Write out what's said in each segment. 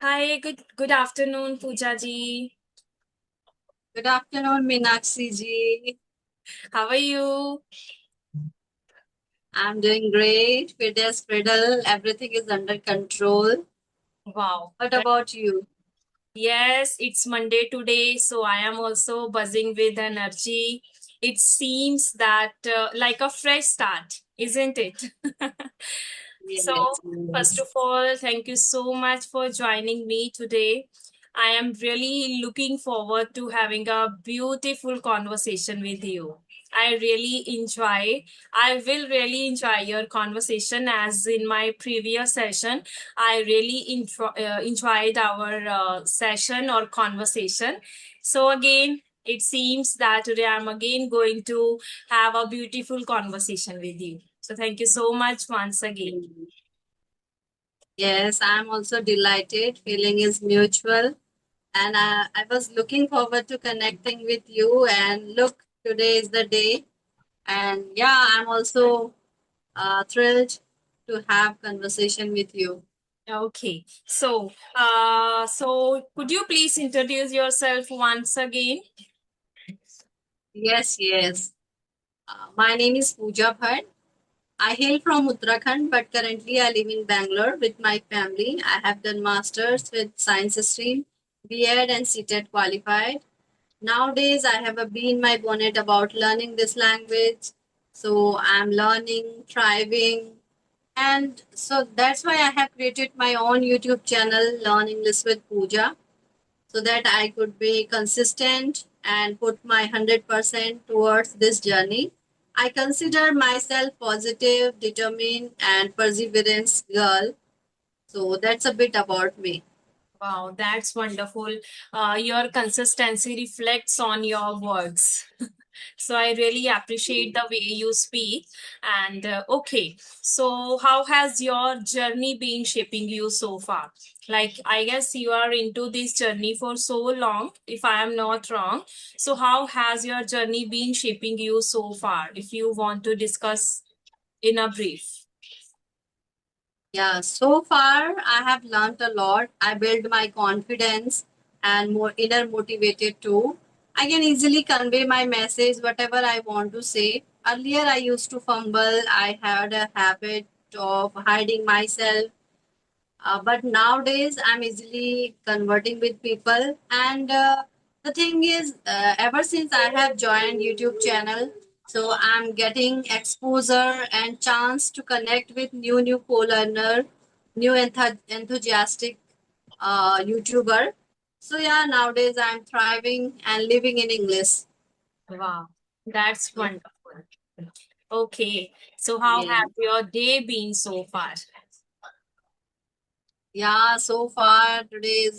Hi, good afternoon, Pooja ji. Good afternoon, Meenakshi ji. How are you? I'm doing great. Fit as fiddle. Everything is under control. Wow. What about you? Yes, it's Monday today, so I am also buzzing with energy. It seems that like a fresh start, isn't it? So, Yes, first yes. of all, thank you so much for joining me today. I am really looking forward to having a beautiful conversation with you. I really enjoy, I will really enjoy your conversation as in my previous session. I really enjoyed our session or conversation. So, again, it seems that today I'm again going to have a beautiful conversation with you. So, thank you so much once again. Yes, I'm also delighted. Feeling is mutual. And I was looking forward to connecting with you. And look, today is the day. And yeah, I'm also thrilled to have conversation with you. Okay. So could you please introduce yourself once again? Yes, yes. My name is Pooja Bhatt. I hail from Uttarakhand, but currently I live in Bangalore with my family. I have done masters with science stream, B.Ed and CTET qualified. Nowadays, I have a bee in my bonnet about learning this language. So I'm learning, thriving, and so that's why I have created my own YouTube channel, Learn English with Pooja, so that I could be consistent and put my 100% towards this journey. I consider myself positive, determined, and perseverance girl. So that's a bit about me. Wow, that's wonderful. Your consistency reflects on your words. So I really appreciate the way you speak. And okay, so how has your journey been shaping you so far? Like, I guess you are into this journey for so long, if I am not wrong. So, how has your journey been shaping you so far? If you want to discuss in a brief. Yeah, so far I have learned a lot. I built my confidence and more inner motivated too. I can easily convey my message, whatever I want to say. Earlier I used to fumble. I had a habit of hiding myself. But nowadays, I'm easily converting with people. And the thing is, ever since I have joined YouTube channel, so I'm getting exposure and chance to connect with new co-learner, new enthusiastic YouTuber. So yeah, nowadays I'm thriving and living in English. Wow, that's So, wonderful. Okay, so how yeah. has your day been so far? Yeah, so far today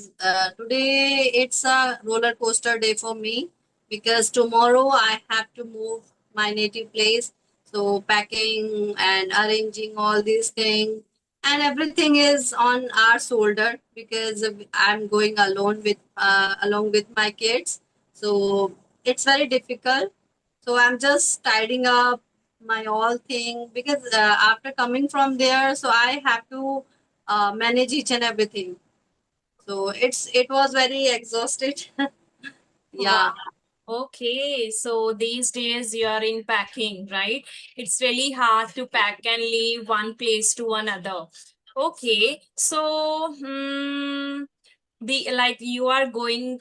it's a roller coaster day for me because tomorrow I have to move my native place. So packing and arranging all these things and everything is on our shoulder because I'm going alone with along with my kids. So it's very difficult. So I'm just tidying up my all thing because after coming from there, so I have to manage each and everything. So it was very exhausted. Wow. Yeah. Okay, so these days you are in packing, right? It's really hard to pack and leave one place to another. Okay, so the like you are going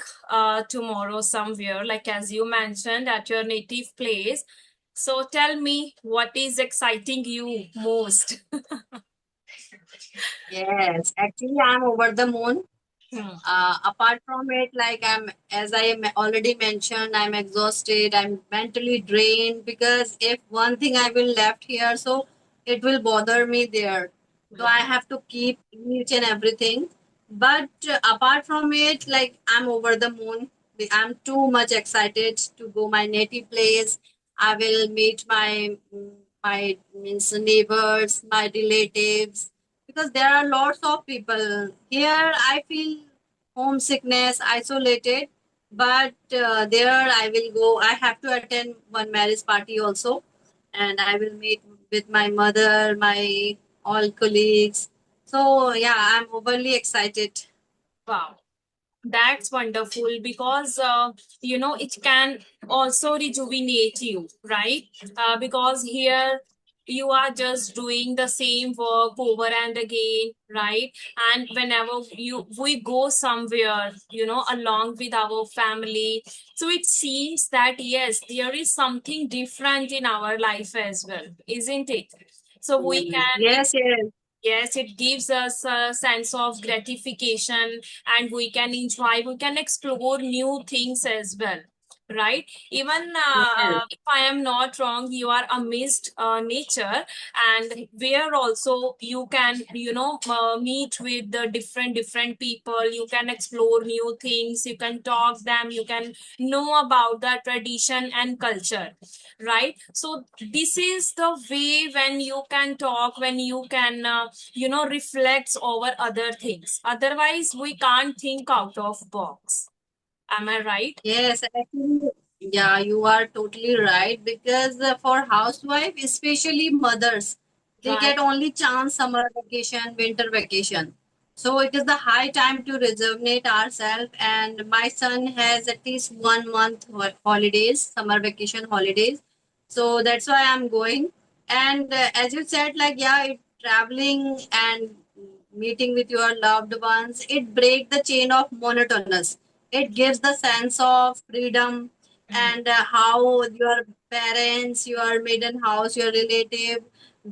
tomorrow somewhere, like as you mentioned, at your native place. So tell me what is exciting you most? Yes, actually, I'm over the moon. Hmm. Apart from it, like as I already mentioned, I'm exhausted. I'm mentally drained because if one thing I will left here, so it will bother me there. So I Wow. have to keep each and everything. But apart from it, like I'm over the moon. I'm too much excited to go my native place. I will meet my means neighbors, my relatives, because there are lots of people here. I feel homesickness, isolated, but there I will go. I have to attend one marriage party also, and I will meet with my mother, my all colleagues. So yeah, I'm overly excited. Wow. That's wonderful because it can also rejuvenate you, right? Because here you are just doing the same work over and again, right? And whenever we go somewhere, along with our family, so it seems that yes, there is something different in our life as well, isn't it? So we Mm. can Yes, yes. Yes, it gives us a sense of gratification and we can enjoy, we can explore new things as well. Right? Even Yes. if I am not wrong, you are amazed nature, and where also you can, meet with the different people. You can explore new things. You can talk them. You can know about the tradition and culture, right? So this is the way when you can talk, when you can reflects over other things. Otherwise we can't think out of box. Am I right? Yes, actually, yeah, you are totally right because for housewife, especially mothers, they Right. get only chance summer vacation, winter vacation. So it is the high time to rejuvenate ourselves. And my son has at least 1 month holidays, summer vacation holidays. So that's why I'm going. And as you said, like yeah, traveling and meeting with your loved ones, it break the chain of monotonous. It gives the sense of freedom Mhm. and how your parents, your maiden house, your relative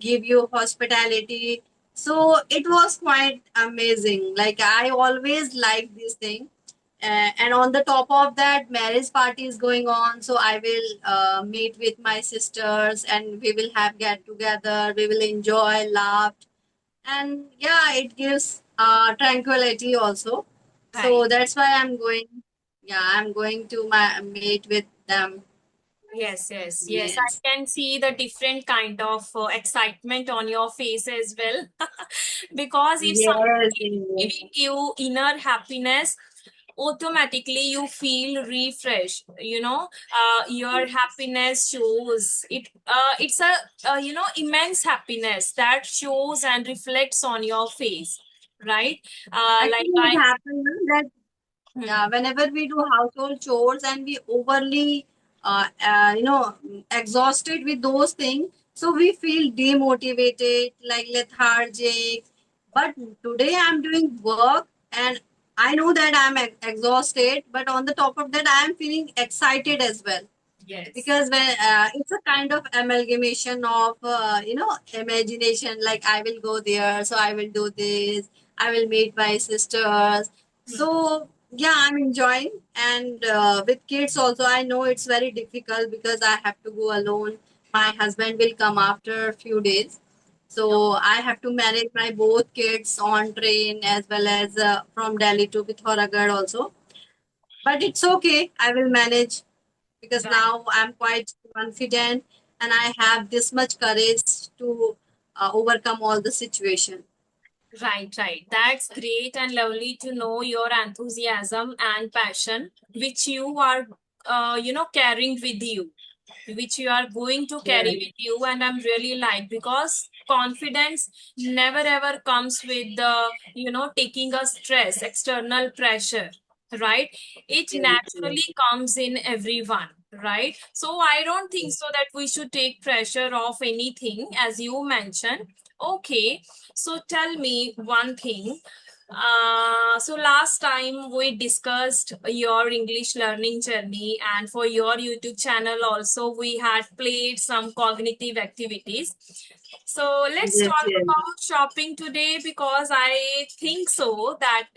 give you hospitality. So it was quite amazing. Like I always like this thing. And on the top of that, marriage party is going on. So I will meet with my sisters and we will have get together. We will enjoy, laugh, and yeah, it gives tranquility also. So Right. that's why I'm going. Yeah, I'm going to my meet with them. Yes, yes, yes. I Yes, can see the different kind of excitement on your face as well. Because if yes, something is yes. giving you inner happiness, automatically you feel refreshed. Your happiness shows it. It's a immense happiness that shows and reflects on your face, right? Like Actually, I. it happens that Hmm. yeah, whenever we do household chores and we overly, exhausted with those things, so we feel demotivated, like lethargic. But today I'm doing work and I know that I'm exhausted, but on the top of that, I'm feeling excited as well Yes. because when it's a kind of amalgamation of imagination, like I will go there, so I will do this, I will meet my sisters. Hmm. So yeah, I'm enjoying. And with kids also, I know it's very difficult because I have to go alone. My husband will come after a few days, so I have to manage my both kids on train as well as from Delhi to Pithoragarh also. But it's okay, I will manage because Right. now I'm quite confident and I have this much courage to overcome all the situation. Right, right. That's great and lovely to know your enthusiasm and passion, which you are, carrying with you, which you are going to carry Yes, with you. And I'm really like, because confidence never ever comes with the, taking a stress, external pressure, right? It yes, yes, naturally comes in everyone. Right. So I don't think so that we should take pressure of anything, as you mentioned. Okay. So tell me one thing. So last time we discussed your English learning journey, and for your YouTube channel also we had played some cognitive activities. So let's yes, talk yes. about shopping today, because I think so that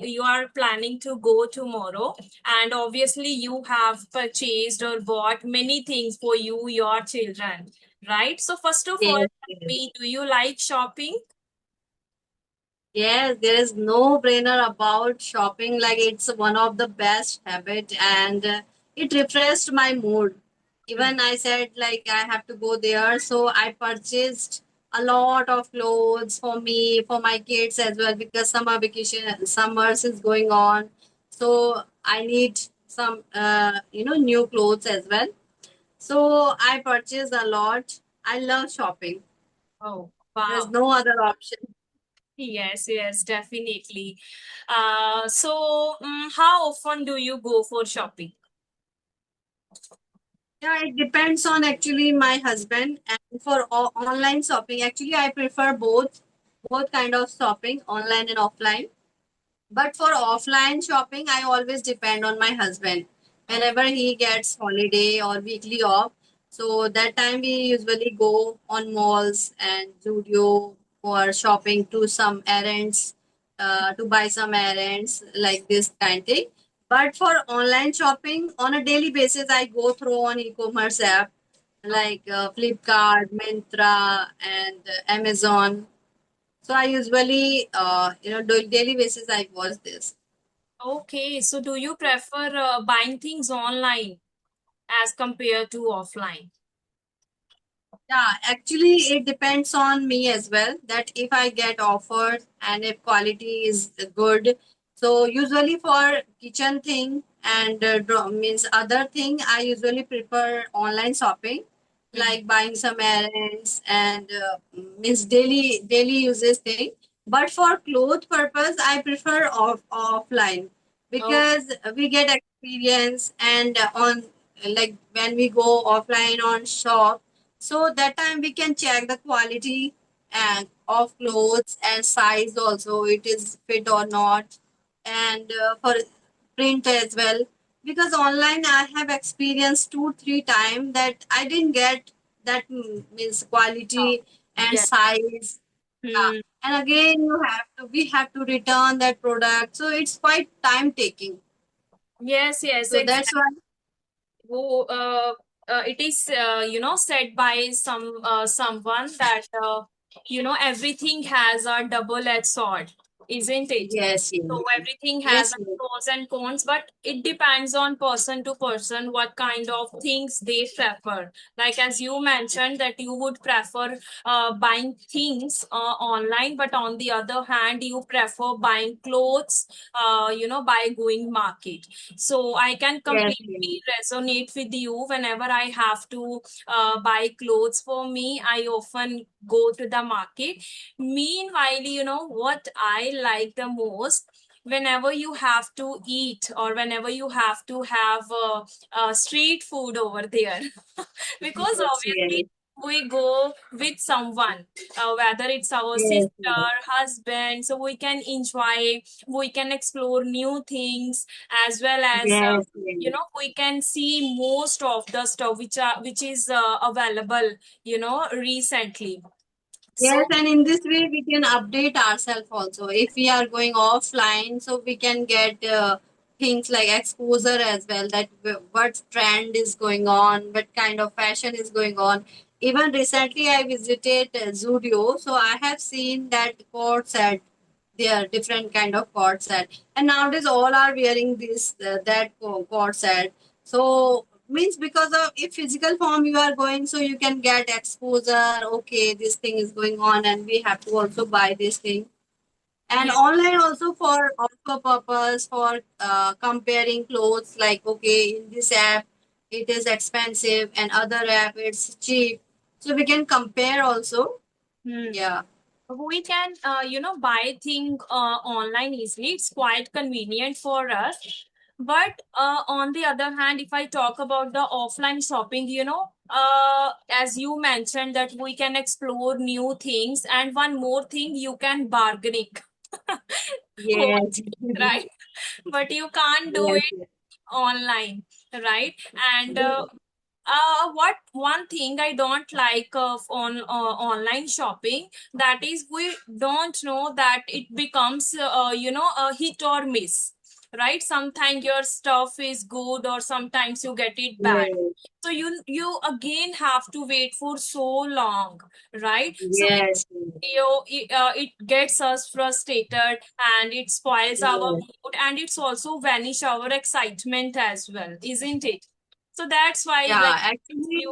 you are planning to go tomorrow, and obviously you have purchased or bought many things for you, your children, right? So first of all, Yes, tell yes. me, do you like shopping? Yes, there is no brainer about shopping. Like it's one of the best habit, and it refreshed my mood. Hmm. Even I said like I have to go there, so I purchased a lot of clothes for me, for my kids as well, because summer vacation, summers is going on. So I need some, new clothes as well. So I purchased a lot. I love shopping. Oh, There's wow. no other option. Yes, yes, definitely. How often do you go for shopping? Yeah, it depends on actually my husband. And for online shopping, actually I prefer both kind of shopping, online and offline. But for offline shopping, I always depend on my husband. Whenever he gets holiday or weekly off, so that time we usually go on malls and studio for shopping to some errands, to buy some errands like this kind thing. But for online shopping, on a daily basis, I go through on e-commerce app like Flipkart, Myntra, and Amazon. So I usually, do daily basis I watch this. Okay, so do you prefer buying things online as compared to offline? Yeah, actually, it depends on me as well. That if I get offered and if quality is good, so usually for kitchen thing and means other thing, I usually prefer online shopping, Hmm. like buying some errands and means daily uses thing. But for cloth purpose, I prefer offline Oh, because we get experience and on like when we go offline on shop, so that time we can check the quality and of clothes and size also it is fit or not, and for print as well, because online I have experienced 2 3 times that I didn't get that means oh, quality and yes. size. Yeah, Hmm. and again we have to return that product, so it's quite time taking. Yes, yes, So exactly. that's why. It is said by someone that everything has a double-edged sword, isn't it? Yes, So yes, everything has yes, a yes, pros and cons, but it depends on person to person what kind of things they prefer. Like as you mentioned that you would prefer buying things online, but on the other hand, you prefer buying clothes, by going market. So I can yes, yes, completely resonate with you. Whenever I have to buy clothes for me, I often go to the market. Meanwhile, what I like the most, whenever you have to eat or whenever you have to have street food over there, because yes, obviously yes, we go with someone, whether it's our yes, sister, husband, so we can enjoy, we can explore new things, as well as yes, yes. we can see most of the stuff which is available recently. Yes, So and in this way we can update ourselves also. If we are going offline, so we can get things like exposure as well. That what trend is going on, what kind of fashion is going on. Even recently, I visited Zudio, so I have seen that court set. There different kind of court set, and nowadays all are wearing this that court set. So means because of if physical form you are going, so you can get exposure, okay this thing is going on and we have to also buy this thing. And yeah. online also for also purpose for comparing clothes, like okay in this app it is expensive and other app it's cheap, so we can compare also. Hmm. Yeah. We can buy thing online easily. It's quite convenient for us. But on the other hand, if I talk about the offline shopping, as you mentioned that we can explore new things, and one more thing, you can bargaining. Yes. Right? But you can't do Yes, it yes. online, right? And Yes. what one thing I don't like of on online shopping, that is we don't know that it becomes a hit or miss, right? Sometimes your stuff is good or sometimes you get it bad. So you again have to wait for so long, right? So Yes. it gets us frustrated and it spoils our Yes. mood and it's also vanish our excitement as well, isn't it? So that's why, like, Yeah, you. actually,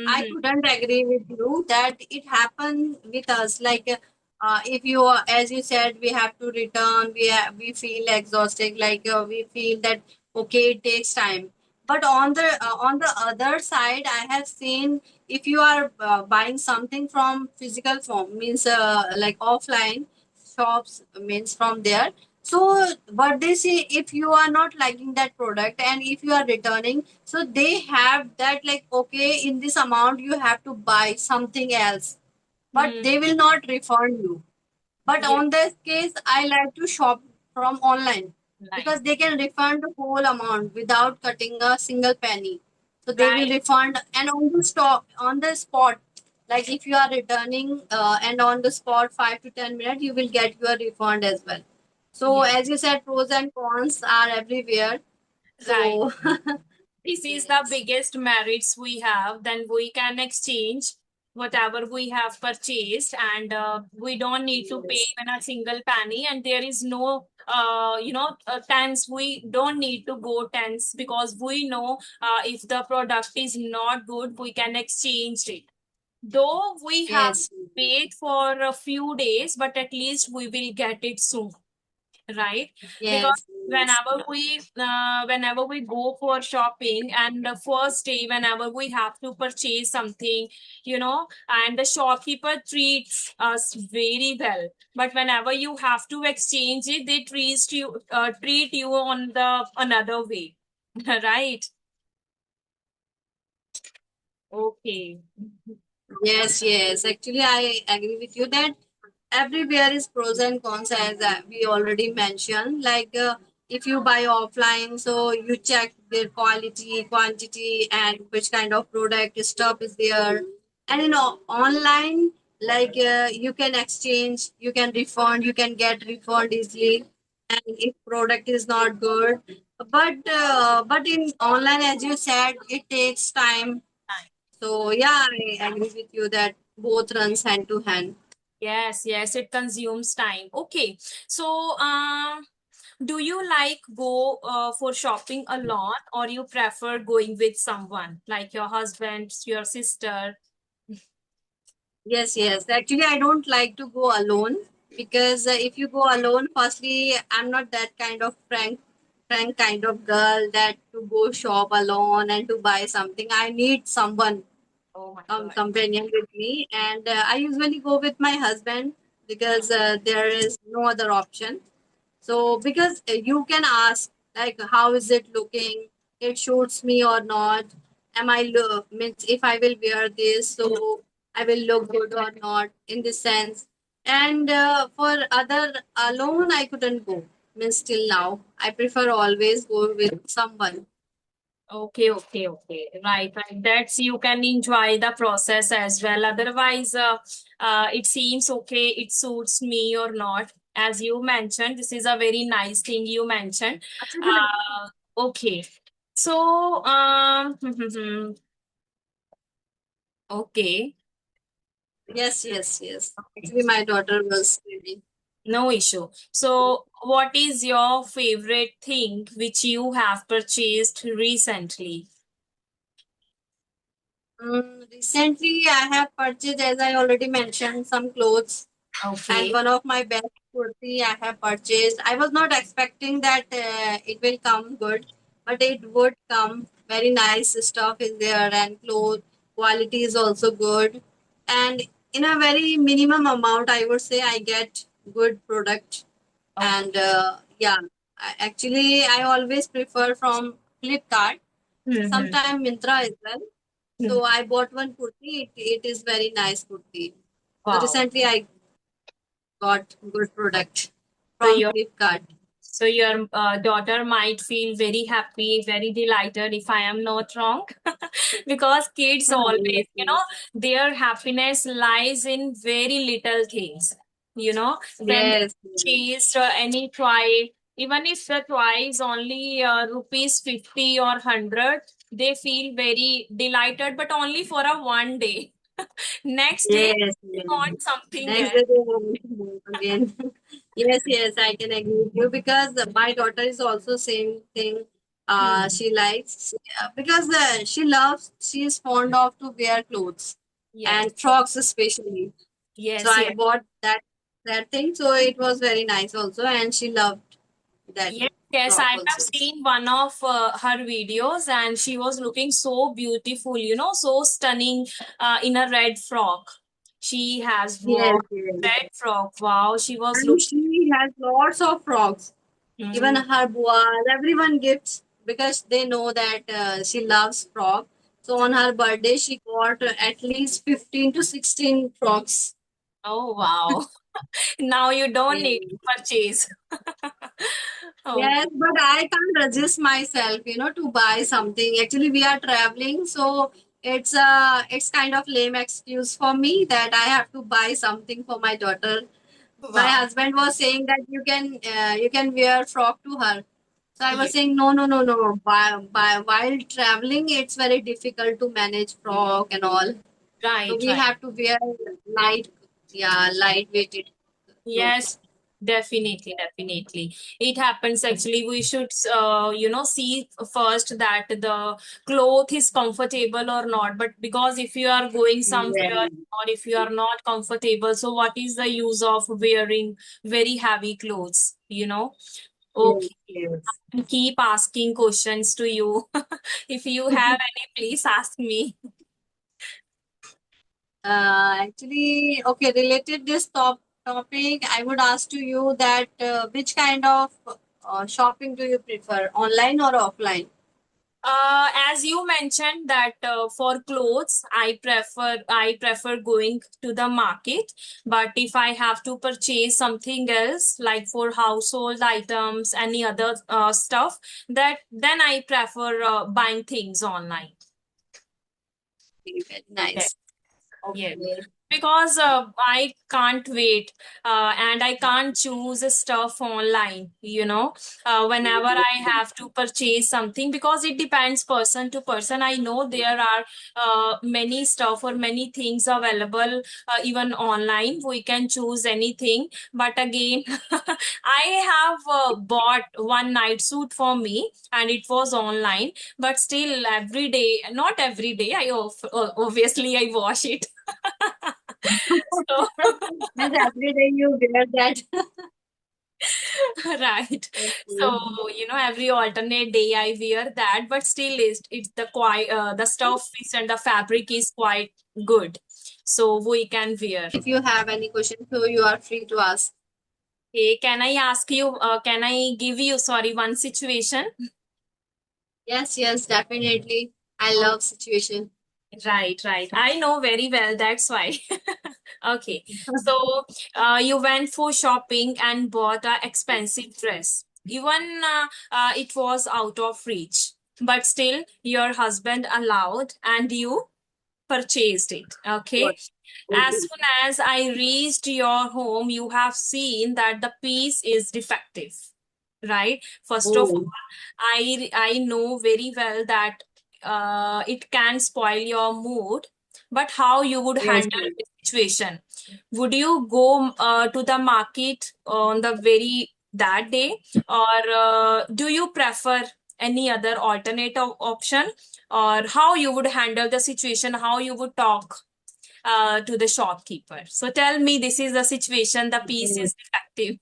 I Mhm. couldn't agree with you that it happened with us. Like, if you, as you said, we have to return, we feel exhausted. Like, we feel that okay, it takes time. But on the other side, I have seen if you are buying something from physical form, means like offline. shops means from there. So what they say, if you are not liking that product and if you are returning, so they have that like, okay, in this amount you have to buy something else, but Hmm. they will not refund you. But Yeah. on this case, I like to shop from online Right. because they can refund the whole amount without cutting a single penny. So they will Right. refund and on the spot. Like if you are returning and on the spot 5 to 10 minutes, you will get your refund as well. So Yeah. as you said, pros and cons are everywhere. Right. So This is the yes, biggest merits we have. Then we can exchange whatever we have purchased, and we don't need to pay yes, even a single penny. And there is no, tens. We don't need to go tens because we know if the product is not good, we can exchange it. Though we have yes, to wait for a few days, but at least we will get it soon, right? Because yes, yes, whenever we go for shopping, and the first day whenever we have to purchase something, and the shopkeeper treats us very well, but whenever you have to exchange it, they treat you on the another way. Right. Okay. yes, yes. Actually, I agree with you that everywhere is pros and cons as we already mentioned. Like if you buy offline, so you check their quality, quantity, and which kind of product stuff is there. And online, like you can exchange, you can refund, you can get refund easily. And if product is not good, but in online, as you said, it takes time. So yeah, I agree with you that both runs hand to hand. Yes, yes, it consumes time. Okay. So, do you like go for shopping alone, or you prefer going with someone like your husband, your sister? Yes, yes. Actually, I don't like to go alone because if you go alone, firstly, I'm not that kind of frank kind of girl that to go shop alone and to buy something. I need someone Oh my God. companion with me, and I usually go with my husband because there is no other option. So because you can ask like how is it looking? It suits me or not? Am I look means if I will wear this, so I will look good or not in this sense. And for other alone, I couldn't go. Means till now, I prefer always go with someone. Okay, okay, okay. Right, right. That's you can enjoy the process as well. Otherwise, it seems okay, it suits me or not. As you mentioned, this is a very nice thing you mentioned. Okay. So, okay, Yes, yes, yes. Actually, my daughter was screaming. no issue. So, what is your favorite thing which you have purchased recently? Recently, I have purchased, as I already mentioned, some clothes and Okay. one of my best kurti I have purchased. I was not expecting that it will come good, but it would come. Very nice stuff is there, and clothes quality is also good. And in a very minimum amount, I would say I get good product. Okay. And yeah, actually, I always prefer from Flipkart, Mm-hmm. sometime Mintra as well. So I bought one kurti. It is very nice kurti. So Wow. recently I got good product So from your Flipkart. so your daughter might feel very happy, very delighted, if I am not wrong, because kids always, Yes, yes, their happiness lies in very little things. When they yes, yes, chase any toy, even if the toy is only rupees 50 or 100, they feel very delighted, but only for a one day. Next day, yes, they yes. want something Next else. day they want to move again. Yes, yes, I can agree with you because my daughter is also same thing. Hmm. She likes because she is fond of to wear clothes Yes, and frocks especially. So yes, I yes. bought that thing. So it was very nice also, and she loved that Yes, yes, frock I have also. seen one of her videos, and she was looking so beautiful, so stunning in a red frock. She has Yes, worn yes. red frock. Wow, she was And looking. she has lots of frogs. Even Mm, her boas, everyone gifts because they know that she loves frog. So on her birthday, she got at least 15 to 16 frogs. oh wow. Now you don't need to purchase. Yes, Okay. but I can't resist myself, to buy something. Actually, we are traveling, so it's kind of lame excuse for me that I have to buy something for my daughter. My Wow. husband was saying that you can wear frock to her. So I was Yeah. saying no, no, no, no. While traveling, it's very difficult to manage frock and all. So Right, we right. have to wear light, yeah, lightweighted Yes, clothes. definitely, definitely. It happens actually. We should, see first that the cloth is comfortable or not. But because if you are going somewhere Yeah. or if you are not comfortable, so what is the use of wearing very heavy clothes, you know? Yes, Okay. yes. Keep asking questions to you. If you have any, please ask me. Actually, okay, related this topic, I would ask to you that which kind of shopping do you prefer, online or offline? As you mentioned that for clothes, I prefer going to the market. But if I have to purchase something else, like for household items, any other stuff, that then I prefer buying things online. Very nice. Yeah, Okay. because I can't wait and I can't choose stuff online, whenever I have to purchase something because it depends person to person. I know there are many stuff or many things available even online. We can choose anything. But again, I have bought one night suit for me and it was online. But still, every day, not every day, obviously I wash it. So, Means every day you wear that. right. Okay. So, every alternate day I wear that, but still it's the stuff is and the fabric is quite good. So we can wear. If you have any question, so you are free to ask. Hey, can I give you, sorry, one situation? Yes, yes, definitely. I Oh, love situation. right, right. I know very well, that's why. Okay. So, you went for shopping and bought a expensive dress. Even it was out of reach, but still your husband allowed and you purchased it. Okay. What? As Okay. soon as I reached your home, you have seen that the piece is defective, right? First of Oh, all, I know very well that it can spoil your mood, but how you would yes, handle yes. the situation? Would you go to the market on the very that day, or do you prefer any other alternative option, or how you would handle the situation, how you would talk to the shopkeeper? So tell me, this is the situation, the piece Okay. is defective.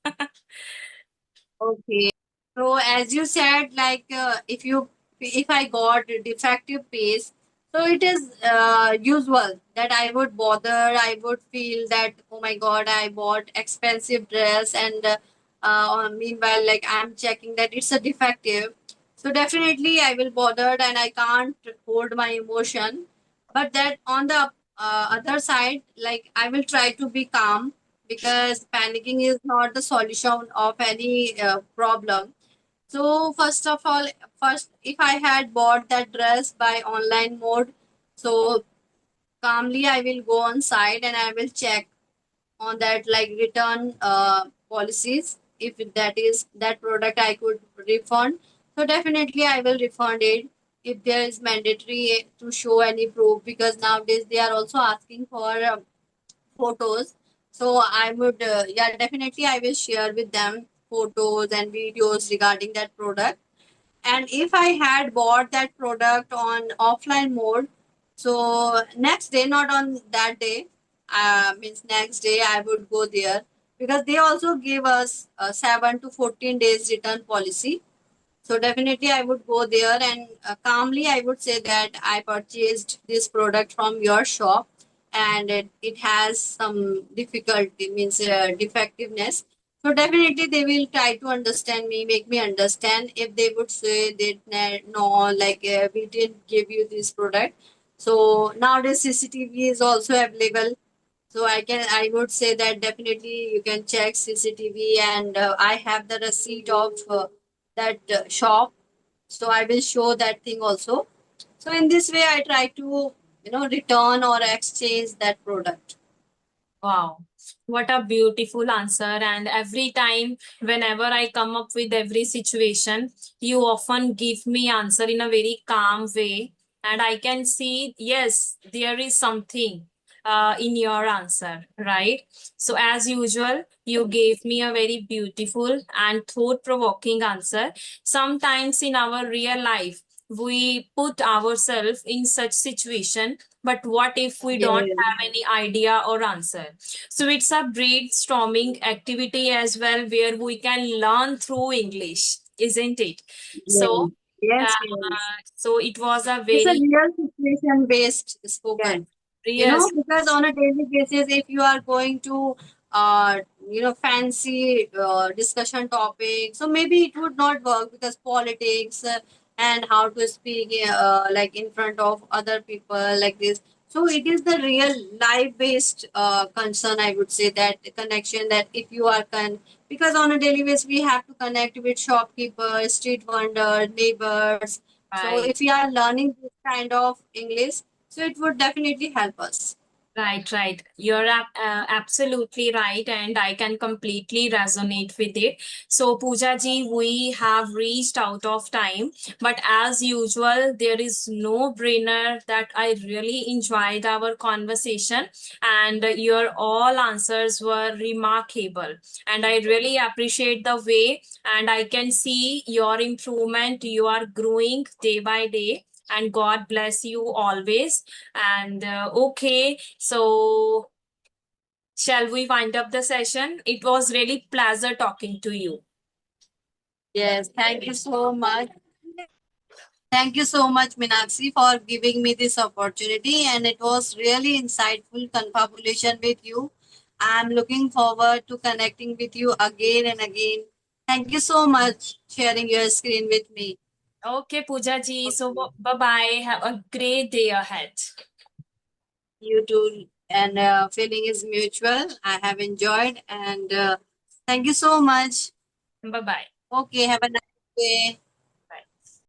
Okay. So as you said, like if I got a defective piece, so it is usual that I would bother. I would feel that oh my god, I bought expensive dress, and meanwhile, like I'm checking that it's a defective. So definitely I will bothered, and I can't hold my emotion. But that on the other side, like I will try to be calm because panicking is not the solution of any problem. So first if I had bought that dress by online mode, so calmly I will go on site and I will check on that like return policies. If that product I could refund, so definitely I will refund it. If there is mandatory to show any proof, because nowadays they are also asking for photos. So I would, yeah, definitely I will share with them photos and videos regarding that product. And if I had bought that product on offline mode, so next day, not on that day, means next day I would go there because they also give us 7 to 14 days return policy. So definitely I would go there and calmly I would say that I purchased this product from your shop and it has some difficulty, means defectiveness. So definitely they will try to understand me, make me understand. If they would say that no, like we didn't give you this product. So nowadays CCTV is also available. So I would say that definitely you can check CCTV, and I have the receipt of that shop. So I will show that thing also. So in this way, I try to return or exchange that product. Wow, what a beautiful answer. And every time, whenever I come up with every situation, you often give me answer in a very calm way. And I can see, yes, there is something in your answer, right? So, as usual, you gave me a very beautiful and thought-provoking answer. Sometimes in our real life, we put ourselves in such situation, but what if we don't Yes, have any idea or answer? So it's a brainstorming activity as well, where we can learn through English, isn't it? yes, So yes, yes. so it was a It's a very, real situation based yes, spoken. yes, Because on a daily basis, if you are going to fancy discussion topic, so maybe it would not work, because politics and how to speak like in front of other people like this. So it is the real life based concern, I would say, that connection, that if you are because on a daily basis we have to connect with shopkeepers, street vendors, neighbors. So right. if we are learning this kind of English, so it would definitely help us. Right, right. You're absolutely right, and I can completely resonate with it. So, Pooja ji, we have reached out of time, but as usual, there is no brainer that I really enjoyed our conversation, and your all answers were remarkable. And I really appreciate the way, and I can see your improvement. You are growing day by day, and God bless you always. And okay, so shall we wind up the session? It was really pleasure talking to you. Yes, thank you so much. Thank you so much, Minakshi, for giving me this opportunity. And it was really insightful confabulation with you. I'm looking forward to connecting with you again and again. Thank you so much sharing your screen with me. Okay, Pooja ji. So Okay. bye bye. Have a great day ahead. You too. And feeling is mutual. I have enjoyed, and thank you so much. Bye bye. Okay, have a nice day.